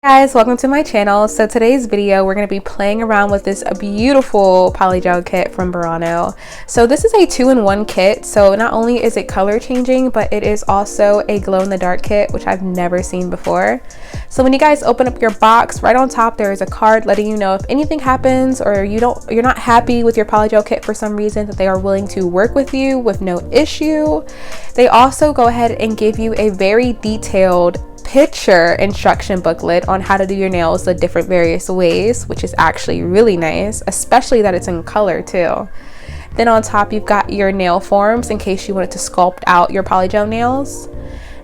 Guys, welcome to my channel. So today's video we're going to be playing around with this beautiful polygel kit from Burano. So this is a 2-in-1 kit, so not only is it color changing, but it is also a glow in the dark kit, which I've never seen before. So when you guys open up your box, right on top there is a card letting you know if anything happens or you're not happy with your polygel kit for some reason, that they are willing to work with you with no issue. They also go ahead and give you a very detailed picture instruction booklet on how to do your nails the different various ways, which is actually really nice, especially that it's in color too. Then on top you've got your nail forms in case you wanted to sculpt out your polygel nails.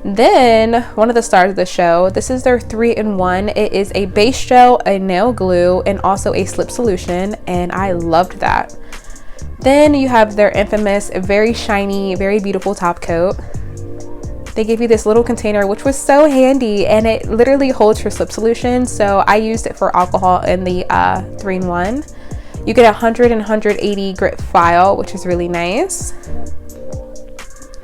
Then one of the stars of the show, this is their 3-in-1. It is a base gel, a nail glue, and also a slip solution, and I loved that. Then you have their infamous very shiny, very beautiful top coat. They give you this little container, which was so handy, and it literally holds your slip solution, so I used it for alcohol in the 3-in-1. You get a 100 and 180 grit file, which is really nice.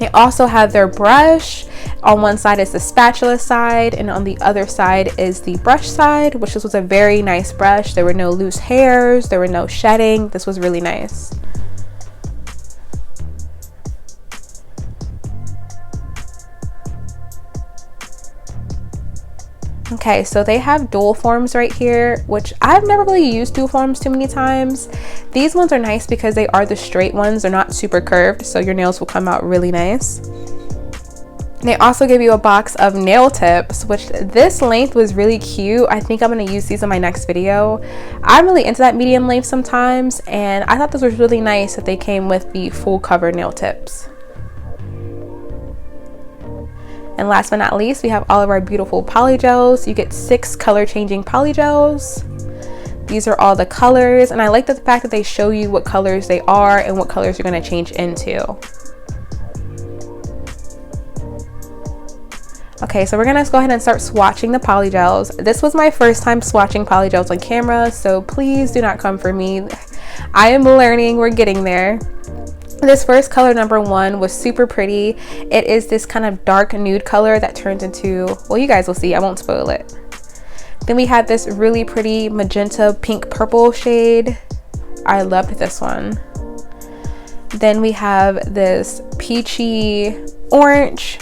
They also have their brush. On one side is the spatula side, and on the other side is the brush side, which was a very nice brush. There were no loose hairs, there were no shedding. This was really nice. Okay, so they have dual forms right here, which I've never really used dual forms too many times. These ones are nice because they are the straight ones. They're not super curved, so your nails will come out really nice. They also give you a box of nail tips, which this length was really cute. I think I'm going to use these in my next video. I'm really into that medium length sometimes, and I thought this was really nice that they came with the full cover nail tips. And last but not least, we have all of our beautiful polygels. You get 6 color changing polygels. These are all the colors, and I like the fact that they show you what colors they are and what colors you're going to change into. Okay, so we're going to go ahead and start swatching the polygels. This was my first time swatching polygels on camera, so please do not come for me. I am learning, we're getting there. This first color, number 1, was super pretty. It is this kind of dark nude color that turns into, well, you guys will see, I won't spoil it. Then we have this really pretty magenta pink purple shade. I loved this one. Then we have this peachy orange.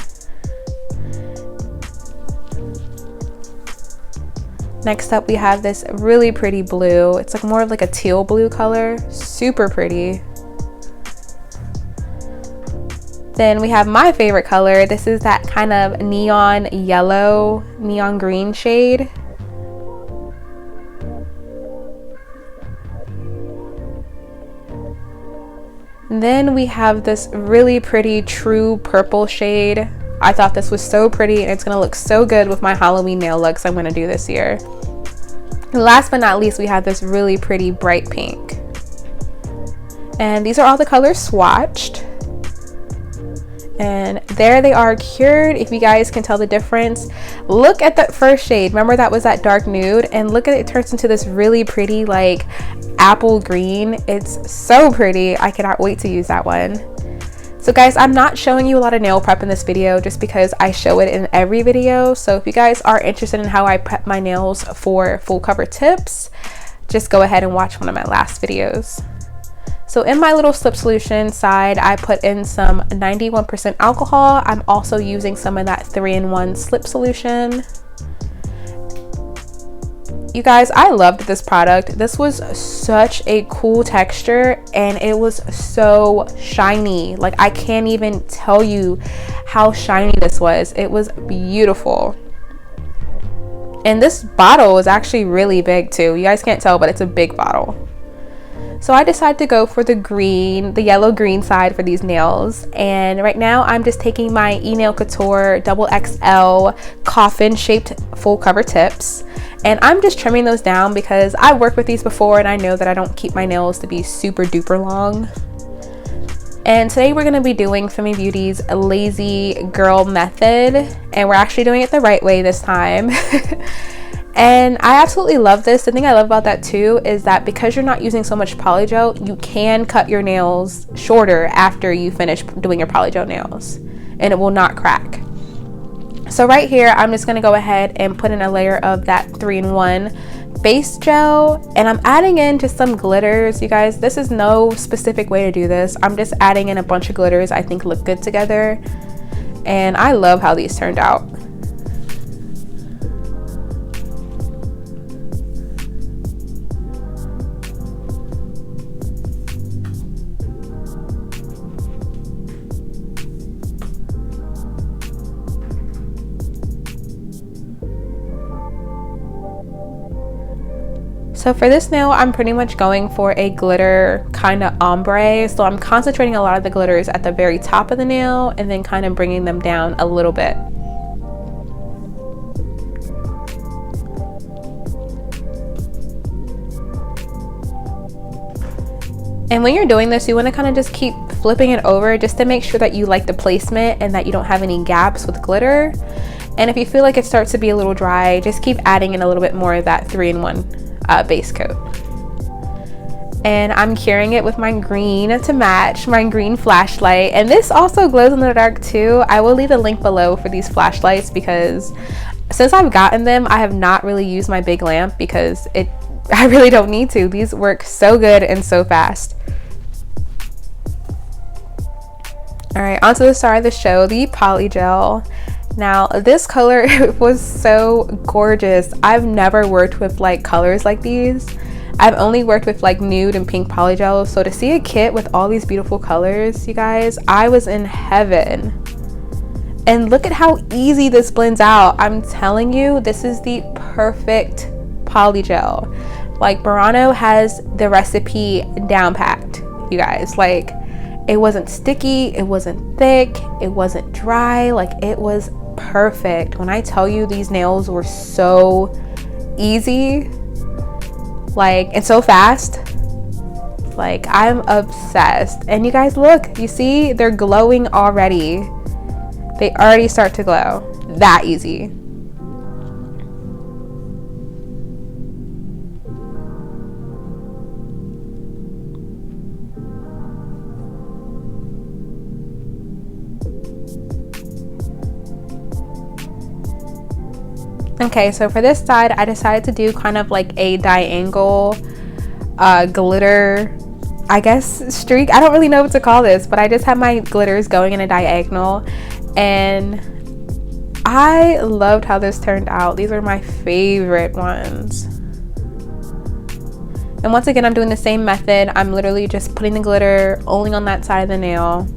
Next up we have this really pretty blue. It's like more of like a teal blue color, super pretty. Then we have my favorite color. This is that kind of neon yellow, neon green shade. Then we have this really pretty true purple shade. I thought this was so pretty, and it's gonna look so good with my Halloween nail looks I'm gonna do this year. And last but not least, we have this really pretty bright pink. And these are all the colors swatched. And there they are cured. If you guys can tell the difference, look at that first shade. Remember that was that dark nude, and look at it, it turns into this really pretty like apple green. It's so pretty. I cannot wait to use that one. So guys, I'm not showing you a lot of nail prep in this video just because I show it in every video. So if you guys are interested in how I prep my nails for full cover tips, just go ahead and watch one of my last videos. So in my little slip solution side, I put in some 91% alcohol. I'm also using some of that 3-in-1 slip solution. You guys, I loved this product. This was such a cool texture, and it was so shiny. Like, I can't even tell you how shiny this was. It was beautiful. And this bottle is actually really big too. You guys can't tell, but it's a big bottle. So I decided to go for the yellow green side for these nails. And right now I'm just taking my E-Nail Couture XXL coffin shaped full cover tips. And I'm just trimming those down because I've worked with these before, and I know that I don't keep my nails to be super duper long. And today we're going to be doing Femi Beauty's Lazy Girl method, and we're actually doing it the right way this time. And I absolutely love this. The thing I love about that too is that because you're not using so much polygel, you can cut your nails shorter after you finish doing your polygel nails, and it will not crack. So right here, I'm just going to go ahead and put in a layer of that 3-in-1 base gel, and I'm adding in just some glitters. You guys, this is no specific way to do this. I'm just adding in a bunch of glitters I think look good together, and I love how these turned out. So for this nail, I'm pretty much going for a glitter kind of ombre. So I'm concentrating a lot of the glitters at the very top of the nail and then kind of bringing them down a little bit. And when you're doing this, you want to kind of just keep flipping it over just to make sure that you like the placement and that you don't have any gaps with glitter. And if you feel like it starts to be a little dry, just keep adding in a little bit more of that 3-in-1 base coat. And I'm curing it with my green to match, my green flashlight. And this also glows in the dark too. I will leave a link below for these flashlights because since I've gotten them, I have not really used my big lamp because I really don't need to. These work so good and so fast. All right, onto the star of the show, the polygel. Now this color was so gorgeous. I've never worked with like colors like these. I've only worked with like nude and pink polygels. So to see a kit with all these beautiful colors, you guys, I was in heaven. And look at how easy this blends out. I'm telling you, this is the perfect polygel. Like Burano has the recipe down packed, you guys. Like it wasn't sticky, it wasn't thick, it wasn't dry, like it was perfect. When I tell you these nails were so easy, like, and so fast, like I'm obsessed. And you guys, look, you see they're glowing already. They already start to glow. That easy. Okay, so for this side, I decided to do kind of like a diagonal glitter, I guess, streak. I don't really know what to call this, but I just have my glitters going in a diagonal, and I loved how this turned out. These are my favorite ones. And once again, I'm doing the same method. I'm literally just putting the glitter only on that side of the nail.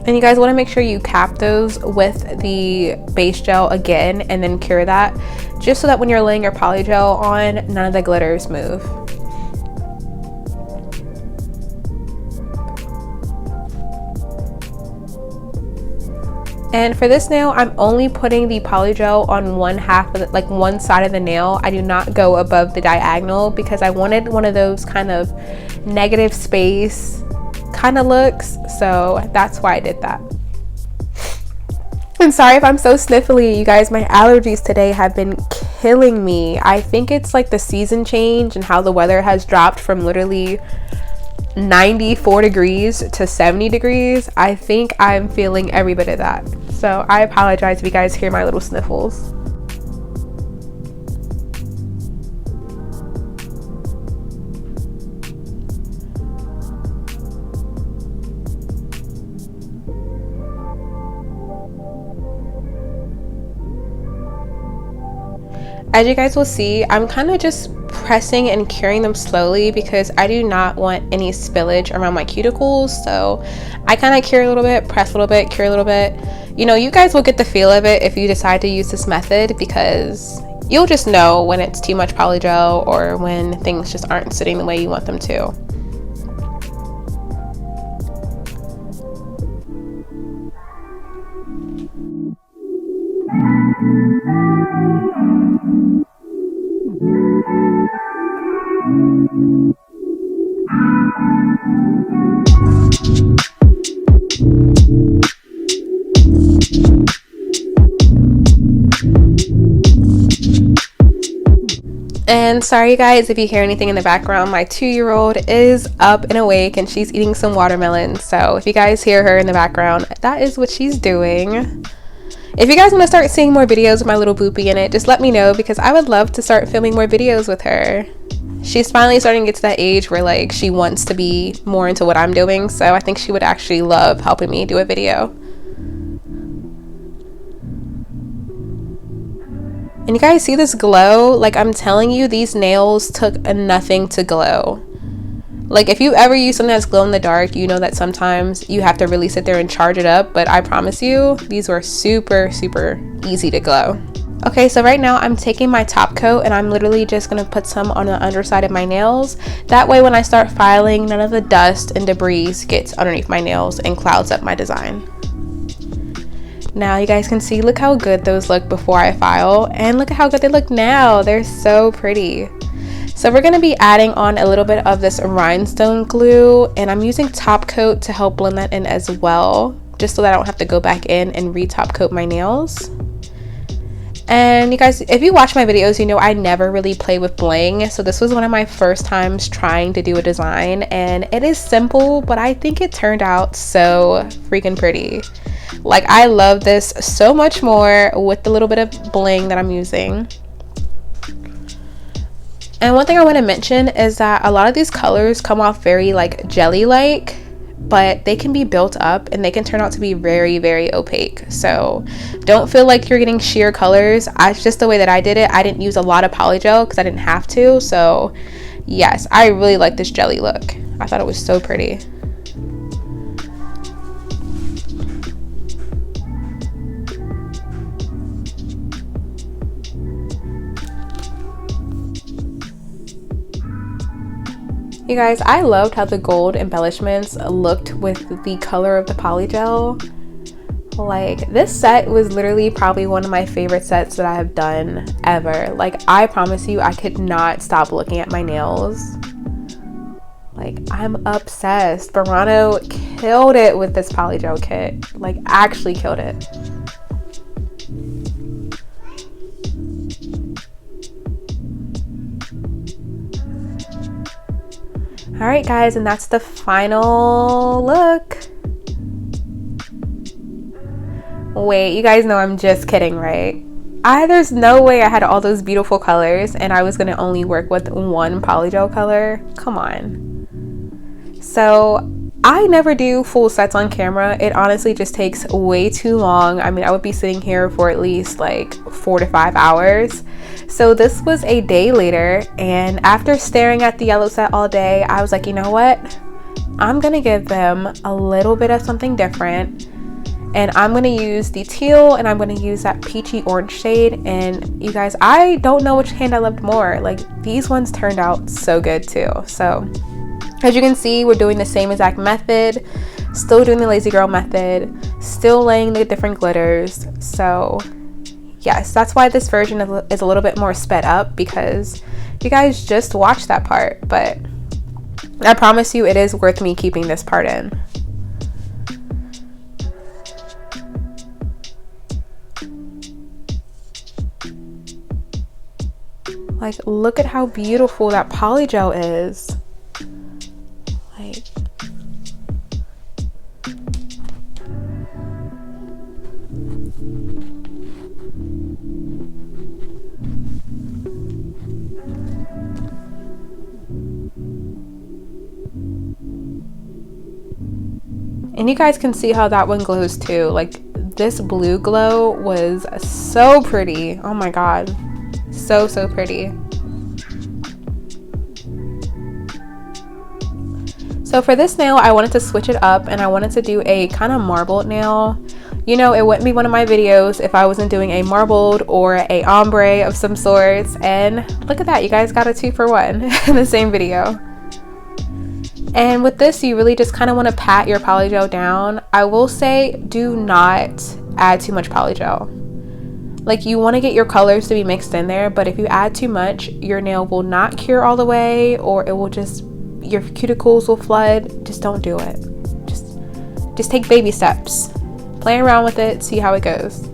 And you guys want to make sure you cap those with the base gel again and then cure that, just so that when you're laying your polygel on, none of the glitters move. And for this nail, I'm only putting the polygel on one half of the, like one side of the nail. I do not go above the diagonal because I wanted one of those kind of negative space kind of looks, so that's why I did that. And sorry if I'm so sniffly, you guys, my allergies today have been killing me. I think it's like the season change and how the weather has dropped from literally 94 degrees to 70 degrees. I think I'm feeling every bit of that, so I apologize if you guys hear my little sniffles. As you guys will see, I'm kind of just pressing and curing them slowly because I do not want any spillage around my cuticles. So I kind of cure a little bit, press a little bit, cure a little bit. You know, you guys will get the feel of it if you decide to use this method, because you'll just know when it's too much polygel or when things just aren't sitting the way you want them to. sorry guys if you hear anything in the background. My 2-year-old is up and awake and she's eating some watermelon. So if you guys hear her in the background, that is what she's doing. If you guys want to start seeing more videos with my little boopy in it, just let me know because I would love to start filming more videos with her. She's finally starting to get to that age where like she wants to be more into what I'm doing. So I think she would actually love helping me do a video. And you guys see this glow? Like I'm telling you, these nails took nothing to glow. Like if you ever use something that's glow in the dark, you know that sometimes you have to really sit there and charge it up. But I promise you, these were super, super easy to glow. Okay, so right now I'm taking my top coat and I'm literally just going to put some on the underside of my nails. That way when I start filing, none of the dust and debris gets underneath my nails and clouds up my design. Now you guys can see, look how good those look before I file, and look at how good they look now. They're so pretty. So we're going to be adding on a little bit of this rhinestone glue, and I'm using top coat to help blend that in as well, just so that I don't have to go back in and re-top coat my nails. And you guys, if you watch my videos, you know I never really play with bling, so this was one of my first times trying to do a design, and it is simple, but I think it turned out so freaking pretty. Like I love this so much more with the little bit of bling that I'm using. And one thing I want to mention is that a lot of these colors come off very like jelly-like, but they can be built up and they can turn out to be very, very opaque. So don't feel like you're getting sheer colors. Just the way that I did it, I didn't use a lot of polygel because I didn't have to. So yes, I really like this jelly look. I thought it was so pretty. You guys, I loved how the gold embellishments looked with the color of the polygel. Like this set was literally probably one of my favorite sets that I have done ever. Like I promise you, I could not stop looking at my nails. Like I'm obsessed. Burano killed it with this polygel kit. Like actually killed it. All right guys, and that's the final look. Wait, you guys know I'm just kidding, right? There's no way I had all those beautiful colors and I was gonna only work with one polygel color. Come on. So I never do full sets on camera. It honestly just takes way too long. I mean, I would be sitting here for at least like 4 to 5 hours. So this was a day later, and after staring at the yellow set all day, I was like, you know what? I'm gonna give them a little bit of something different, and I'm gonna use the teal and I'm gonna use that peachy orange shade. And you guys, I don't know which hand I loved more. Like these ones turned out so good too. So as you can see, we're doing the same exact method, still doing the lazy girl method, still laying the different glitters. So yes, that's why this version is a little bit more sped up, because you guys just watched that part, but I promise you it is worth me keeping this part in. Like, look at how beautiful that polygel is. Like, and you guys can see how that one glows too. Like this blue glow was so pretty. Oh my god, so pretty. So for this nail, I wanted to switch it up and I wanted to do a kind of marbled nail. You know, it wouldn't be one of my videos if I wasn't doing a marbled or a ombre of some sorts. And look at that, you guys got a 2-for-1 in the same video. And with this, you really just kind of want to pat your polygel down. I will say, do not add too much polygel. Like, you want to get your colors to be mixed in there, but if you add too much, your nail will not cure all the way, or it will just, your cuticles will flood. Just don't do it. Just take baby steps. Play around with it, see how it goes.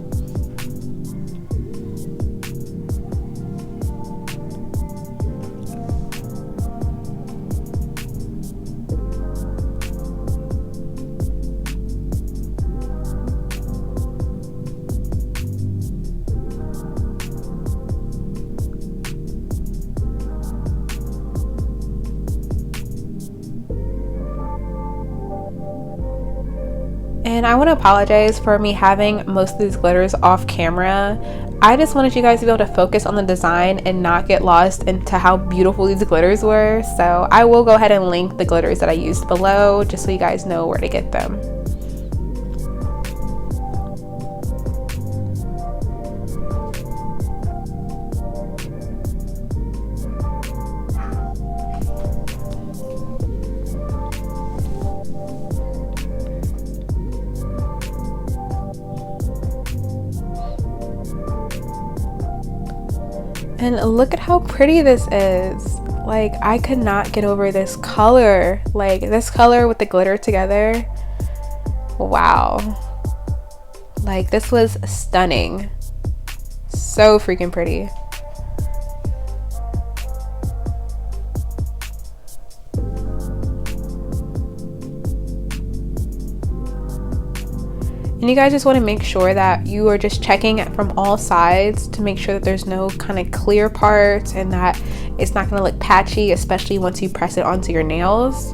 And I want to apologize for me having most of these glitters off camera. I just wanted you guys to be able to focus on the design and not get lost into how beautiful these glitters were. So I will go ahead and link the glitters that I used below just so you guys know where to get them. And look at how pretty this is. Like, I could not get over this color. Like, this color with the glitter together. Wow. Like, this was stunning. So freaking pretty. And you guys just want to make sure that you are just checking it from all sides to make sure that there's no kind of clear parts and that it's not going to look patchy, especially once you press it onto your nails.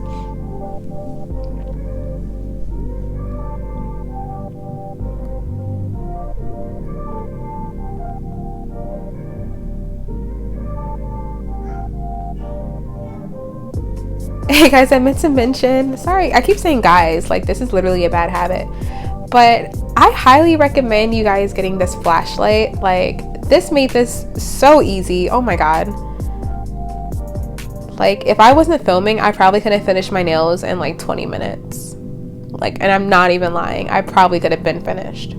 Hey guys, I meant to mention, sorry, I keep saying guys, like this is literally a bad habit. But I highly recommend you guys getting this flashlight. Like, this made this so easy. Oh my god. Like, if I wasn't filming, I probably could have finished my nails in like 20 minutes. Like, and I'm not even lying. I probably could have been finished.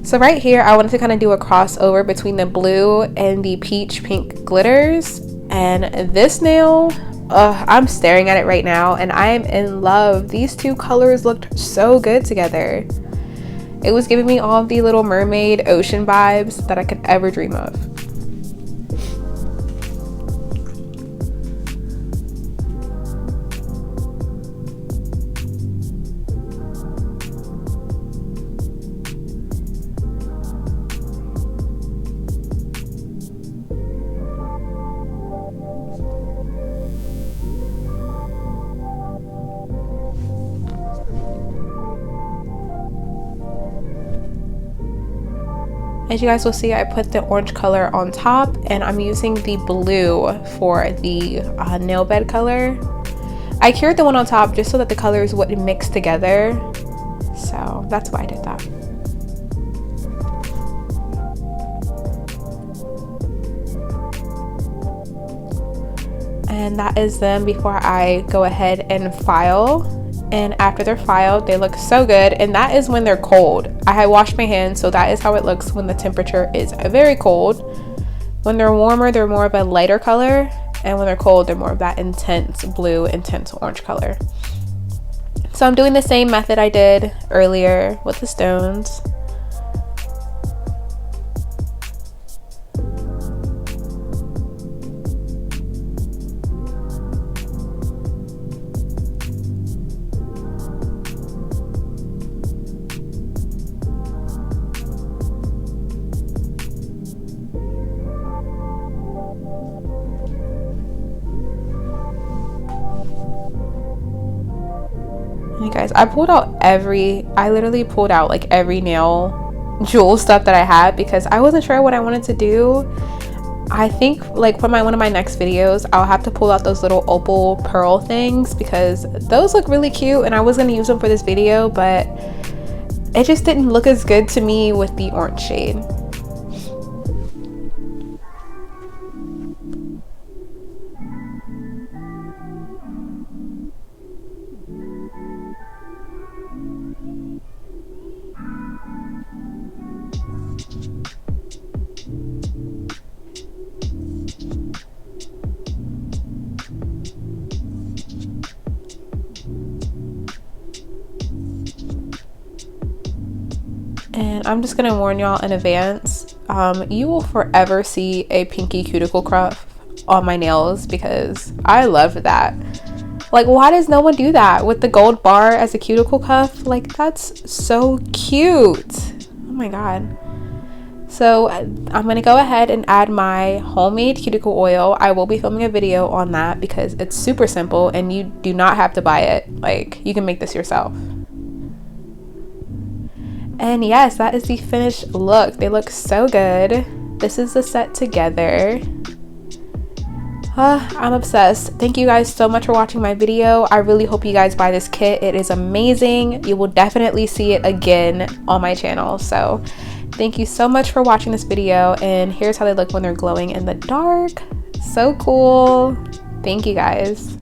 So right here, I wanted to kind of do a crossover between the blue and the peach pink glitters. And this nail, I'm staring at it right now and I am in love. These two colors looked so good together. It was giving me all the Little Mermaid ocean vibes that I could ever dream of. As you guys will see, I put the orange color on top and I'm using the blue for the nail bed color. I cured the one on top just so that the colors wouldn't mix together. So that's why I did that. And that is them before I go ahead and file. And after they're filed, they look so good. And that is when they're cold. I had washed my hands, so that is how it looks when the temperature is very cold. When they're warmer, they're more of a lighter color. And when they're cold, they're more of that intense blue, intense orange color. So I'm doing the same method I did earlier with the stones. You guys, I literally pulled out like every nail jewel stuff that I had because I wasn't sure what I wanted to do. I think like for one of my next videos, I'll have to pull out those little opal pearl things because those look really cute and I was going to use them for this video, but it just didn't look as good to me with the orange shade. And I'm just gonna warn y'all in advance, you will forever see a pinky cuticle cuff on my nails because I love that. Like, why does no one do that with the gold bar as a cuticle cuff? Like, that's so cute. Oh my god. So I'm gonna go ahead and add my homemade cuticle oil. I will be filming a video on that because it's super simple and you do not have to buy it. Like, you can make this yourself. And yes, that is the finished look. They look so good. This is the set together. I'm obsessed. Thank you guys so much for watching my video. I really hope you guys buy this kit. It is amazing. You will definitely see it again on my channel. So thank you so much for watching this video, and here's how they look when they're glowing in the dark. So cool. Thank you guys.